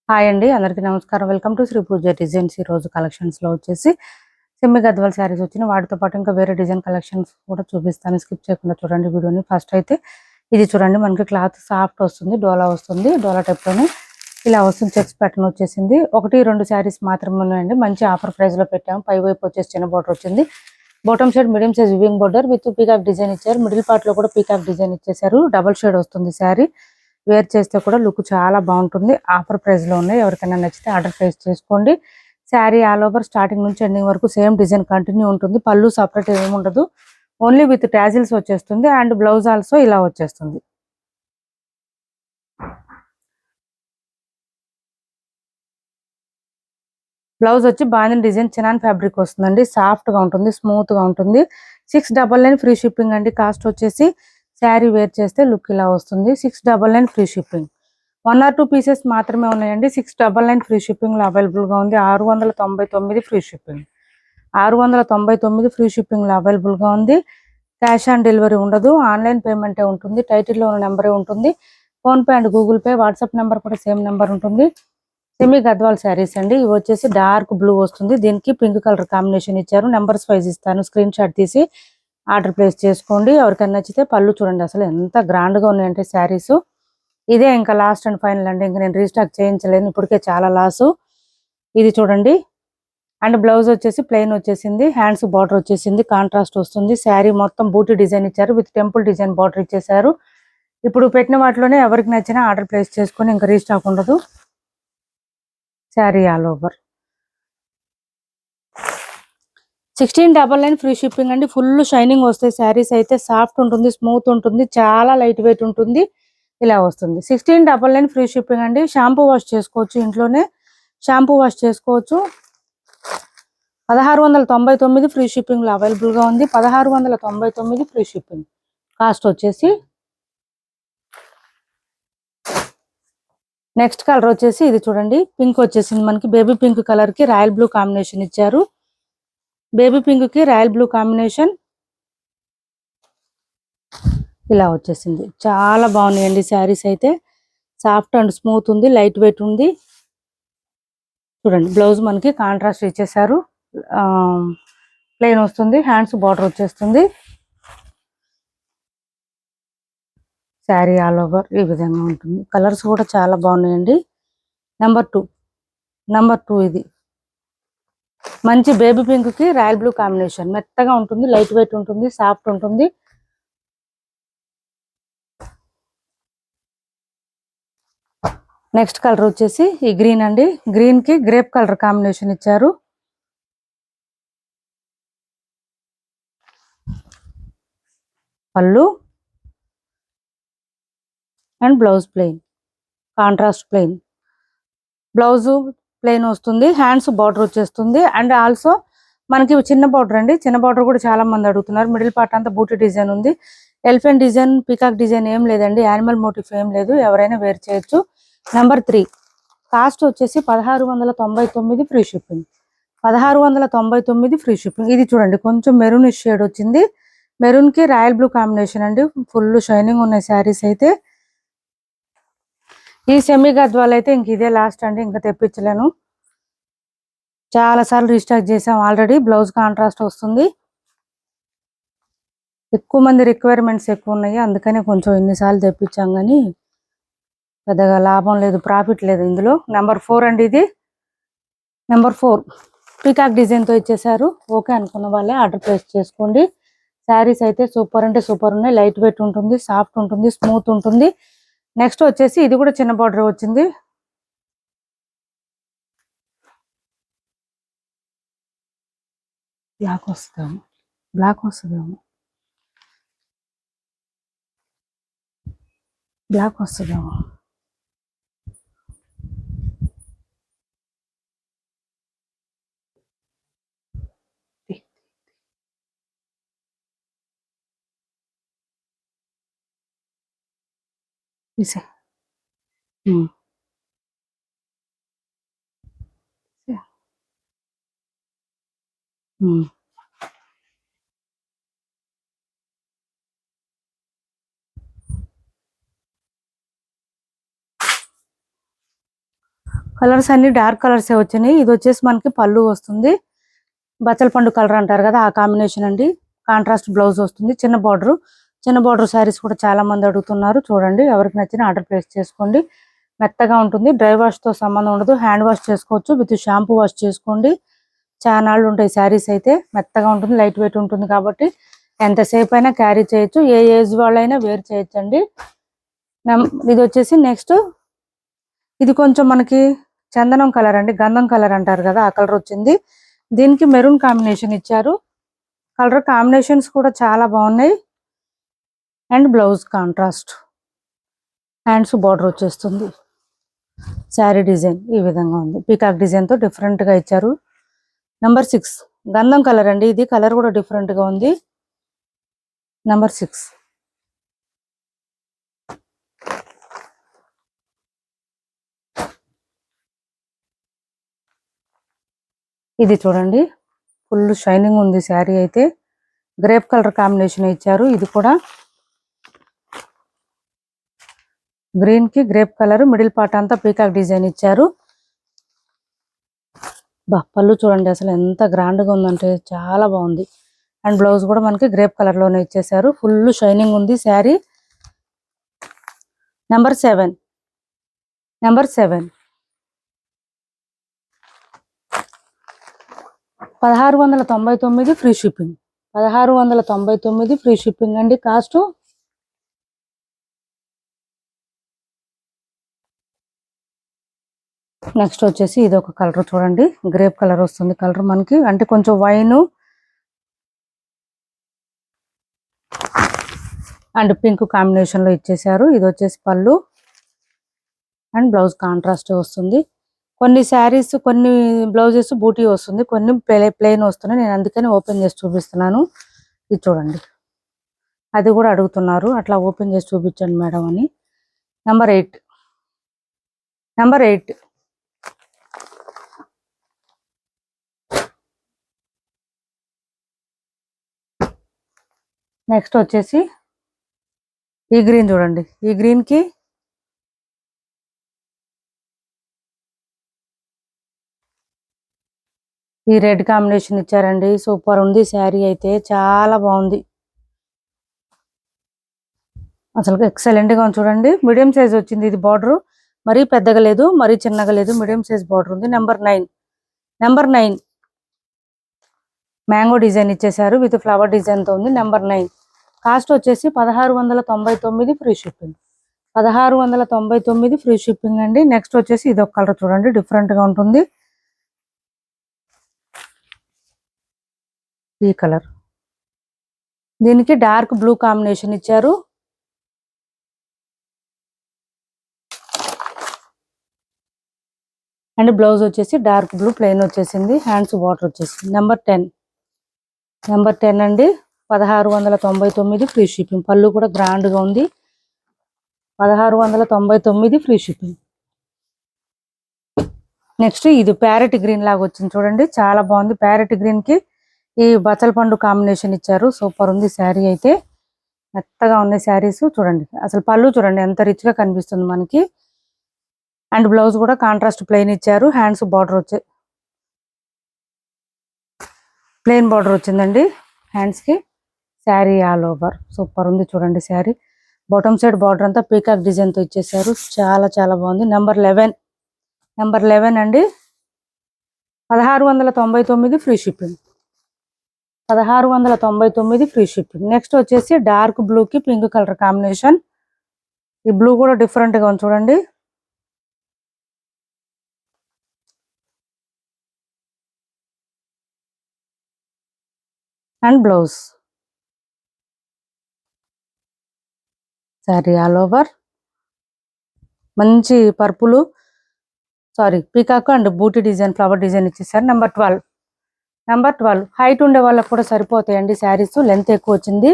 Hi అండి, అందరికీ నమస్కారం. Welcome to Sri Pooja designs. ఈ రోజు కలెక్షన్స్ లో వచ్చేసి సెమీ గద్వాల్ శారీస్ వచ్చినాయి. వాటితో పాటు ఇంకా వేరే డిజైన్ కలెక్షన్స్ కూడా చూపిస్తాను. స్కిప్ చేయకుండా చూడండి వీడియోని. ఫస్ట్ అయితే ఇది చూడండి, మనకి క్లాత్ సాఫ్ట్ వస్తుంది, డోలా వస్తుంది. డోలా టైప్ లోనే ఇలా వస్తుంది. చెక్స్ ప్యాటర్న్ వచ్చేసింది. 1-2 శారీస్ మాత్రమే ఉన్నాయండి. మంచి ఆఫర్ ప్రైస్ లో పెట్టాము. పై వైపు వచ్చేసి చిన్న బోర్డర్ వచ్చింది. Bottom shade medium size weaving border with peacock design ఇచ్చారు. మిడిల్ పార్ట్ లో కూడా పీకాక్ డిజైన్ ఇచ్చేసారు. డబుల్ షేడ్ వస్తుంది శారీ. వేర్ చేస్తే కూడా లుక్ చాలా బాగుంటుంది. ఆఫర్ ప్రైస్ లో ఉన్నాయి. ఎవరికైనా నచ్చితే ఆర్డర్ ప్లేస్ చేసుకోండి. శారీ ఆల్ ఓవర్ స్టార్టింగ్ నుంచి ఎండింగ్ వరకు సేమ్ డిజైన్ కంటిన్యూ ఉంటుంది. పళ్ళు సపరేట్ ఏమి ఉండదు. ఓన్లీ విత్ టాజిల్స్ వచ్చేస్తుంది. అండ్ బ్లౌజ్ ఆల్సో ఇలా వచ్చేస్తుంది. బ్లౌజ్ వచ్చి బాందిని డిజైన్ చినాన్ ఫ్యాబ్రిక్ వస్తుందండి. సాఫ్ట్ గా ఉంటుంది, స్మూత్ గా ఉంటుంది. 699 ఫ్రీ షిప్పింగ్ అండి. కాస్ట్ వచ్చేసి శారీ వేర్ చేస్తే లుక్ ఇలా వస్తుంది. 699 ఫ్రీ షిప్పింగ్. 1 or 2 పీసెస్ మాత్రమే ఉన్నాయండి. 699 ఫ్రీ షిప్పింగ్ లో అవైలబుల్ గా ఉంది. 699 ఫ్రీ షిప్పింగ్. 699 ఫ్రీ షిప్పింగ్ లో అవైలబుల్ గా ఉంది. క్యాష్ ఆన్ డెలివరీ ఉండదు. ఆన్లైన్ పేమెంటే ఉంటుంది. టైటిల్లో ఉన్న నెంబరే ఉంటుంది. Phone pay and Google pay, WhatsApp number కూడా సేమ్ నెంబర్ ఉంటుంది. సెమీ గద్వాల్ శారీస్ అండి. ఇవి వచ్చేసి డార్క్ బ్లూ వస్తుంది. దీనికి పింక్ కలర్ కాంబినేషన్ ఇచ్చారు. నెంబర్స్ వైజ్ ఇస్తాను, స్క్రీన్ షాట్ తీసి ఆర్డర్ ప్లేస్ చేసుకోండి. ఎవరికైనా నచ్చితే పళ్ళు చూడండి, అసలు ఎంత గ్రాండ్ గా ఉన్నాయంటే శారీస్. ఇదే ఇంకా లాస్ట్ అండ్ ఫైనల్ అండి. ఇంకా నేను రీస్టాక్ చేయించలేను, ఇప్పటికే చాలా లాసు. ఇది చూడండి. అండ్ బ్లౌజ్ వచ్చేసి ప్లెయిన్ వచ్చేసింది. హ్యాండ్స్ బార్డర్ వచ్చేసింది. కాంట్రాస్ట్ వస్తుంది. శారీ మొత్తం బూటీ డిజైన్ ఇచ్చారు. విత్ టెంపుల్ డిజైన్ బార్డర్ ఇచ్చేసారు. ఇప్పుడు పెట్టిన వాటిలోనే ఎవరికి నచ్చినా ఆర్డర్ ప్లేస్ చేసుకొని ఇంకా రీస్టాక్ ఉండదు. Sari all over 1699 free shipping అండి. ఫుల్ షైనింగ్ వస్తాయి శారీస్ అయితే. సాఫ్ట్ ఉంటుంది, స్మూత్ ఉంటుంది, చాలా లైట్ వెయిట్ ఉంటుంది. ఇలా వస్తుంది. 1699 ఫ్రీ షిప్పింగ్ అండి. షాంపూ వాష్ చేసుకోవచ్చు, ఇంట్లోనే షాంపూ వాష్ చేసుకోవచ్చు. 1699 ఫ్రీ షిప్పింగ్ లో అవైలబుల్ గా ఉంది. 1699 ఫ్రీ షిప్పింగ్. కాస్ట్ వచ్చేసి నెక్స్ట్ కలర్ వచ్చేసి ఇది చూడండి, పింక్ వచ్చేసింది మనకి. బేబీ పింక్ కలర్ కి రాయల్ బ్లూ కాంబినేషన్ ఇచ్చారు. బేబీ పింక్ కి రాయల్ బ్లూ కాంబినేషన్ ఇలా వచ్చేసింది. చాలా బాగున్నాయండి శారీస్ అయితే. సాఫ్ట్ అండ్ స్మూత్ ఉంది, లైట్ వెయిట్ ఉంది. చూడండి, బ్లౌజ్ మనకి కాంట్రాస్ట్ ఇచ్చేసారు. ప్లెయిన్ వస్తుంది. హ్యాండ్స్ బార్డర్ వచ్చేస్తుంది. శారీ ఆల్ ఓవర్ ఈ విధంగా ఉంటుంది. కలర్స్ కూడా చాలా బాగున్నాయండి. నెంబర్ టూ ఇది మంచి బేబీ పింక్ కి రాయల్ బ్లూ కాంబినేషన్. మెత్తగా ఉంటుంది, లైట్ వెయిట్ ఉంటుంది, సాఫ్ట్ ఉంటుంది. నెక్స్ట్ కలర్ వచ్చేసి ఈ గ్రీన్ అండి. గ్రీన్ కి గ్రేప్ కలర్ కాంబినేషన్ ఇచ్చారు. పళ్ళు and blouse plain, contrast plain. Blouse plain వస్తుంది. హ్యాండ్స్ బార్డర్ వచ్చేస్తుంది. అండ్ ఆల్సో మనకి చిన్న బార్డర్ అండి. చిన్న బార్డర్ కూడా చాలా మంది అడుగుతున్నారు. మిడిల్ పార్ట్ అంతా బూటీ డిజైన్ ఉంది. ఎలిఫెంట్ డిజైన్, పీకాక్ డిజైన్ ఏం లేదండి. యానిమల్ మోటిఫ్ ఏం లేదు. ఎవరైనా వేర్ చేయొచ్చు. నెంబర్ 3 కాస్ట్ వచ్చేసి 1699 ఫ్రీ షిప్పింగ్. 1699 free shipping. ఇది చూడండి, కొంచెం మెరూన్ షేడ్ వచ్చింది. మెరూన్ కి రాయల్ బ్లూ కాంబినేషన్ అండి. ఫుల్ షైనింగ్ ఉన్నాయి శారీస్ అయితే. ఈ సెమీ గద్వాల్ అయితే ఇంక ఇదే లాస్ట్ అండి, ఇంకా తెప్పించలేను. చాలా సార్లు రీస్టాక్ చేసాం ఆల్రెడీ. బ్లౌజ్ కాంట్రాస్ట్ వస్తుంది. ఎక్కువ మంది రిక్వైర్మెంట్స్ ఎక్కువ ఉన్నాయి, అందుకనే కొంచెం ఎన్నిసార్లు తెప్పించాం కానీ పెద్దగా లాభం లేదు, ప్రాఫిట్ లేదు ఇందులో. నెంబర్ 4 అండి ఇది. నెంబర్ 4 పీకాక్ డిజైన్ తో ఇచ్చేసారు. ఓకే అనుకున్న వాళ్ళే ఆర్డర్ ప్లేస్ చేసుకోండి. శారీస్ అయితే సూపర్ అంటే సూపర్ ఉన్నాయి. లైట్ వెయిట్ ఉంటుంది, సాఫ్ట్ ఉంటుంది, స్మూత్ ఉంటుంది. నెక్స్ట్ వచ్చేసి ఇది కూడా చిన్న బార్డర్ వచ్చింది. బ్లాక్ వస్తుందేమో, బ్లాక్ వస్తుందేమో, బ్లాక్ వస్తుందేమో. తీసే కలర్స్ అన్ని డార్క్ కలర్స్ వచ్చినాయి. ఇది వచ్చేసి మనకి పళ్ళు వస్తుంది, బచ్చల పండు కలర్ అంటారు కదా ఆ కాంబినేషన్ అండి. కాంట్రాస్ట్ బ్లౌజ్ వస్తుంది, చిన్న బార్డర్ శారీస్ కూడా చాలా మంది అడుగుతున్నారు. చూడండి, ఎవరికి నచ్చిన ఆర్డర్ ప్లేస్ చేసుకోండి. మెత్తగా ఉంటుంది, డ్రై వాష్ తో సంబంధం ఉండదు, హ్యాండ్ వాష్ చేసుకోవచ్చు, విత్ షాంపూ వాష్ చేసుకోండి. చాలా నాళ్ళు ఉంటాయి శారీస్ అయితే. మెత్తగా ఉంటుంది, లైట్ వెయిట్ ఉంటుంది కాబట్టి ఎంతసేపు అయినా క్యారీ చేయొచ్చు, ఏ ఏజ్ వాళ్ళైనా వేర్ చేయొచ్చు అండి. ఇది వచ్చేసి నెక్స్ట్, ఇది కొంచెం మనకి చందనం కలర్ అండి, గంధం కలర్ అంటారు కదా ఆ కలర్ వచ్చింది. దీనికి మెరూన్ కాంబినేషన్ ఇచ్చారు. కలర్ కాంబినేషన్స్ కూడా చాలా బాగున్నాయి. And blouse contrast, hands border వచ్చేస్తుంది. శారీ డిజైన్ ఈ విధంగా ఉంది, పీకాక్ డిజైన్ తో డిఫరెంట్ గా ఇచ్చారు. నెంబర్ 6 గంధం కలర్ అండి, ఇది కలర్ కూడా డిఫరెంట్ గా ఉంది. నెంబర్ 6 ఇది చూడండి, ఫుల్ షైనింగ్ ఉంది శారీ అయితే. గ్రేప్ కలర్ కాంబినేషన్ ఇచ్చారు. ఇది కూడా గ్రీన్ కి గ్రేప్ కలర్, మిడిల్ పార్ట్ అంతా పీకాక్ డిజైన్ ఇచ్చారు. పళ్ళు చూడండి అసలు ఎంత గ్రాండ్ గా ఉందంటే చాలా బాగుంది. అండ్ బ్లౌజ్ కూడా మనకి గ్రేప్ కలర్ లోనే ఇచ్చేసారు. ఫుల్ షైనింగ్ ఉంది sari. Number 7 1699 free shipping. 1699 free shipping అండి కాస్ట్. నెక్స్ట్ వచ్చేసి ఇది ఒక కలర్ చూడండి, గ్రేప్ కలర్ వస్తుంది కలర్ మనకి, అంటే కొంచెం వైన్ అండ్ పింక్ కాంబినేషన్ లో ఇచ్చేసారు. ఇది వచ్చేసి పళ్ళు అండ్ బ్లౌజ్ కాంట్రాస్ట్ వస్తుంది. కొన్ని శారీస్, కొన్ని బ్లౌజెస్ బూటీ వస్తుంది, కొన్ని ప్లెయిన్ వస్తున్నాయి. నేను అందుకని ఓపెన్ చేసి చూపిస్తున్నాను. ఇది చూడండి, అది కూడా అడుగుతున్నారు అట్లా ఓపెన్ చేసి చూపించండి మేడం అని. నెంబర్ 8 నెక్స్ట్ వచ్చేసి ఈ గ్రీన్ చూడండి, ఈ గ్రీన్ కి ఈ రెడ్ కాంబినేషన్ ఇచ్చారండి. సూపర్ ఉంది శారీ అయితే, చాలా బాగుంది అసలు, ఎక్సలెంట్ గా ఉంది చూడండి. మీడియం సైజ్ వచ్చింది ఇది, బార్డర్ మరీ పెద్దగా లేదు, మరీ చిన్నగా లేదు, మీడియం సైజ్ బార్డర్ ఉంది. నెంబర్ 9 మ్యాంగో డిజైన్ ఇచ్చేసారు, విత్ ఫ్లవర్ డిజైన్ తో ఉంది. నెంబర్ 9 కాస్ట్ వచ్చేసి 1699 ఫ్రీ షిప్పింగ్. 1699 ఫ్రీ షిప్పింగ్ అండి. నెక్స్ట్ వచ్చేసి ఇది ఒక కలర్ చూడండి, డిఫరెంట్ గా ఉంటుంది. ఈ కలర్, దీనికి డార్క్ బ్లూ కాంబినేషన్ ఇచ్చారు. అండ్ బ్లౌజ్ వచ్చేసి డార్క్ బ్లూ ప్లెయిన్ వచ్చేసింది, హ్యాండ్స్ బార్డర్ వచ్చేసింది. నెంబర్ 10 అండి, 1699 ఫ్రీ షిప్పింగ్. పళ్ళు కూడా గ్రాండ్ గా ఉంది. 1699 ఫ్రీ షిప్పింగ్. నెక్స్ట్ ఇది ప్యారెట్ గ్రీన్ లాగా వచ్చింది చూడండి, చాలా బాగుంది. ప్యారెట్ గ్రీన్ కి ఈ బచ్చల పండు కాంబినేషన్ ఇచ్చారు. సూపర్ ఉంది శారీ అయితే, మెత్తగా ఉన్నాయి శారీస్. చూడండి అసలు పళ్ళు చూడండి ఎంత రిచ్ గా కనిపిస్తుంది మనకి. అండ్ బ్లౌజ్ కూడా కాంట్రాస్ట్ ప్లెయిన్ ఇచ్చారు. హ్యాండ్స్ బార్డర్ ప్లెయిన్ బార్డర్ వచ్చిందండి హ్యాండ్స్ కి. శారీ ఆల్ ఓవర్ సూపర్ ఉంది చూడండి శారీ. బాటమ్ సైడ్ బార్డర్ అంతా పీకాక్ డిజైన్ తో ఇచ్చేసారు, చాలా చాలా బాగుంది. నెంబర్ 11 అండి, 1699 free shipping. 1699 free shipping. Next వచ్చేసి డార్క్ బ్లూ కి పింక్ కలర్ కాంబినేషన్. ఈ బ్లూ కూడా డిఫరెంట్ గా ఉంది చూడండి. And blouse sari all over మంచి పర్పుల్, పీకాక్ అండ్ బూటీ డిజైన్, ఫ్లవర్ డిజైన్ ఇచ్చేసారు. నెంబర్ 12 హైట్ ఉండే వాళ్ళకి కూడా సరిపోతాయండి శారీస్, లెంత్ ఎక్కువ వచ్చింది.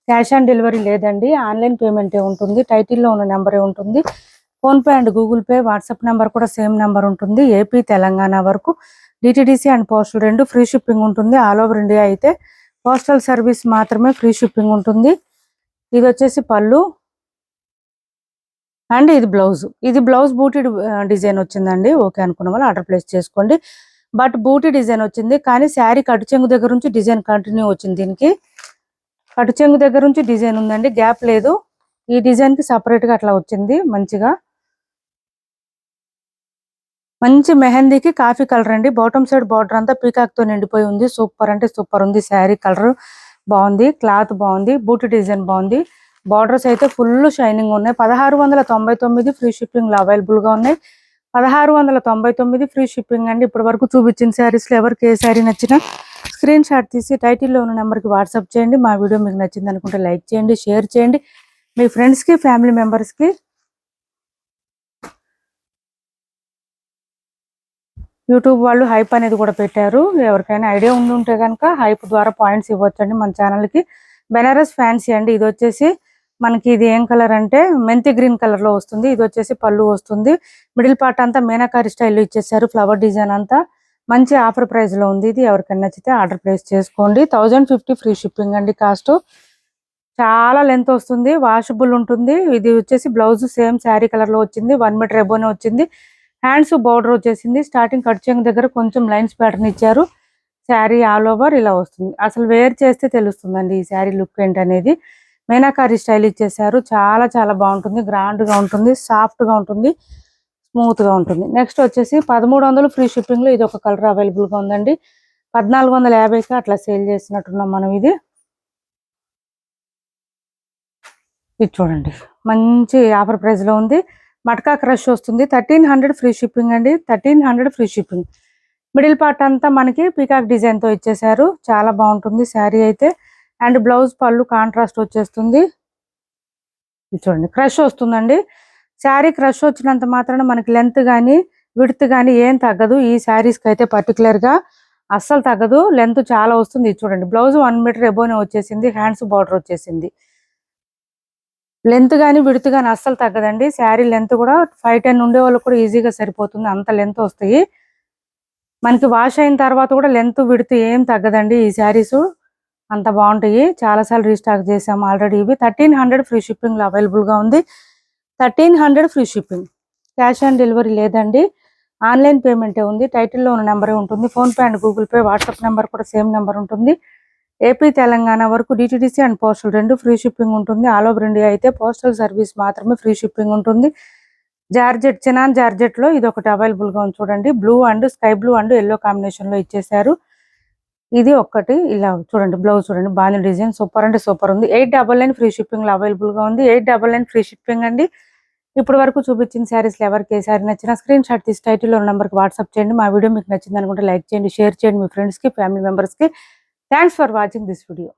క్యాష్ ఆన్ డెలివరీ లేదండి, ఆన్లైన్ పేమెంటే ఉంటుంది. టైటిల్లో ఉన్న నెంబరే ఉంటుంది. PhonePe and Google pay, WhatsApp number కూడా సేమ్ నెంబర్ ఉంటుంది. ఏపీ తెలంగాణ వరకు DTDC and postal 2 free shipping ఉంటుంది. ఆల్ ఓవర్ ఇండియా అయితే పోస్టల్ సర్వీస్ మాత్రమే ఫ్రీ షిప్పింగ్ ఉంటుంది. ఇది వచ్చేసి పళ్ళు అండ్ ఇది బ్లౌజ్ బూటీ డిజైన్ వచ్చిందండి. ఓకే అనుకున్న వాళ్ళు ఆర్డర్ ప్లేస్ చేసుకోండి. బట్ బూటీ డిజైన్ వచ్చింది, కానీ శారీ కటు చెంగు దగ్గర నుంచి డిజైన్ కంటిన్యూ వచ్చింది. దీనికి కటు చెంగు దగ్గర నుంచి డిజైన్ ఉందండి, గ్యాప్ లేదు. ఈ డిజైన్ కి సపరేట్ గా అట్లా వచ్చింది. మంచి మెహందీకి కాఫీ కలర్ అండి. బాటమ్ సైడ్ బార్డర్ అంతా పీకాక్ తో నిండిపోయి ఉంది. సూపర్ అంటే సూపర్ ఉంది. శారీ కలర్ బాగుంది, క్లాత్ బాగుంది, బూటీ డిజైన్ బాగుంది. బార్డర్స్ అయితే ఫుల్ షైనింగ్ ఉన్నాయి. 1699 ఫ్రీ షిప్పింగ్ లో అవైలబుల్ గా ఉన్నాయి. 1699 ఫ్రీ షిప్పింగ్ అండి. ఇప్పటి వరకు చూపించిన శారీస్ లో ఎవరికి ఏ శారీ నచ్చినా స్క్రీన్ షాట్ తీసి టైటిల్లో ఉన్న నెంబర్ కి వాట్సాప్ చేయండి. మా వీడియో మీకు నచ్చింది అనుకుంటే లైక్ చేయండి, షేర్ చేయండి. మీ ఫ్రెండ్స్ కి, ఫ్యామిలీ మెంబర్స్ కి యూట్యూబ్ వాళ్ళు హైప్ అనేది కూడా పెట్టారు. ఎవరికైనా ఐడియా ఉంటే కనుక హైప్ ద్వారా పాయింట్స్ ఇవ్వచ్చండి మన ఛానల్ కి. బెనారస్ ఫ్యాన్సీ అండి. ఇది వచ్చేసి మనకి ఇది ఏం కలర్ అంటే మెంతి గ్రీన్ కలర్ లో వస్తుంది. ఇది వచ్చేసి పళ్ళు వస్తుంది. మిడిల్ పార్ట్ అంతా మీనాకారి స్టైల్లో ఇచ్చేసారు. ఫ్లవర్ డిజైన్ అంతా మంచి ఆఫర్ ప్రైస్ లో ఉంది. ఇది ఎవరికైనా నచ్చితే ఆర్డర్ ప్లేస్ చేసుకోండి. 1050 ఫ్రీ షిప్పింగ్ అండి. కాస్ట్ చాలా లెంత్ వస్తుంది, వాషబుల్ ఉంటుంది. ఇది వచ్చేసి బ్లౌజ్ సేమ్ శారీ కలర్ లో వచ్చింది. 1 మీటర్ ఎబోనే వచ్చింది. హ్యాండ్స్ బోర్డర్ వచ్చేసింది. స్టార్టింగ్ కట్ చెంగు దగ్గర కొంచెం లైన్స్ ప్యాటర్న్ ఇచ్చారు. శారీ ఆల్ ఓవర్ ఇలా వస్తుంది. అసలు వేర్ చేస్తే తెలుస్తుందండి ఈ శారీ లుక్ ఏంటనేది. మీనాకారి స్టైల్ ఇచ్చేసారు. చాలా చాలా బాగుంటుంది. గ్రాండ్ గా ఉంటుంది, సాఫ్ట్ గా ఉంటుంది, స్మూత్ గా ఉంటుంది. నెక్స్ట్ వచ్చేసి 1300 ఫ్రీ షిప్పింగ్ లో ఇది ఒక కలర్ అవైలబుల్ గా ఉందండి. 1450కి అట్లా సేల్ చేసినట్టున్నాం మనం. ఇది చూడండి, మంచి ఆఫర్ ప్రైస్ లో ఉంది. మట్కా క్రష్ వస్తుంది. 1300 ఫ్రీ షిప్పింగ్ అండి. 1300 ఫ్రీ షిప్పింగ్. మిడిల్ పార్ట్ అంతా మనకి పీకాక్ డిజైన్ తో ఇచ్చేసారు. చాలా బాగుంటుంది శారీ అయితే. అండ్ బ్లౌజ్ పళ్ళు కాంట్రాస్ట్ వచ్చేస్తుంది. చూడండి, క్రష్ వస్తుందండి. శారీ క్రష్ వచ్చినంత మాత్రాన మనకి లెంత్ కానీ విడ్త్ కానీ ఏం తగ్గదు. ఈ శారీస్ కి అయితే పర్టికులర్ గా అస్సలు తగ్గదు. లెంత్ చాలా వస్తుంది. చూడండి, బ్లౌజ్ 1 మీటర్ ఎబోనే వచ్చేసింది. హ్యాండ్స్ బార్డర్ వచ్చేసింది. లెంత్ కానీ విడ్త్ కానీ అస్సలు తగ్గదండి. శారీ లెంత్ కూడా 5'10" ఉండే వాళ్ళకి కూడా ఈజీగా సరిపోతుంది. అంత లెంత్ వస్తాయి. మనకి వాష్ అయిన తర్వాత కూడా లెంత్ విడ్త్ ఏం తగ్గదండి. ఈ శారీస్ అంత బాగుంటాయి. చాలాసార్లు రీస్టాక్ చేసాము ఆల్రెడీ. ఇవి 1300 ఫ్రీ షిప్పింగ్ లో అవైలబుల్ గా ఉంది. 1300 free shipping. Cash on delivery లేదండి, ఆన్లైన్ పేమెంటే ఉంది. టైటిల్లో ఉన్న నెంబరే ఉంటుంది. Phone pay and Google pay, WhatsApp number కూడా సేమ్ నెంబర్ ఉంటుంది. ఏపీ తెలంగాణ వరకు DTDC and postal 2 free shipping ఉంటుంది. ఆల్ ఓవర్ ఇండియా అయితే పోస్టల్ సర్వీస్ మాత్రమే ఫ్రీ షిప్పింగ్ ఉంటుంది. జార్జెట్, చినాన్ జార్జెట్ లో ఇది ఒకటి అవైలబుల్ గా ఉంది. చూడండి, blue and sky blue and yellow combination లో ఇచ్చేసారు. ఇది ఒక్కటి ఇలా చూడండి. బ్లౌజ్ చూడండి, బాగా డిజైన్ సూపర్ అంటే సూపర్ ఉంది. 899 ఫ్రీ షిప్పింగ్ లో అవైలబుల్ గా ఉంది. 899 ఫ్రీ షిప్పింగ్ అండి. ఇప్పటి వరకు చూపించిన శారీస్ ఎవరికి ఏ శారీ నచ్చినా స్క్రీన్ షాట్ తీసి టైటిల్లో ఉన్న నెంబర్కి వాట్సాప్ చేయండి. మా వీడియో మీకు నచ్చింది అనుకుంటే లైక్ చేయండి, షేర్ చేయండి మీ ఫ్రెండ్స్ కి, ఫ్యామిలీ మెంబర్స్ కి. Thanks for watching this video.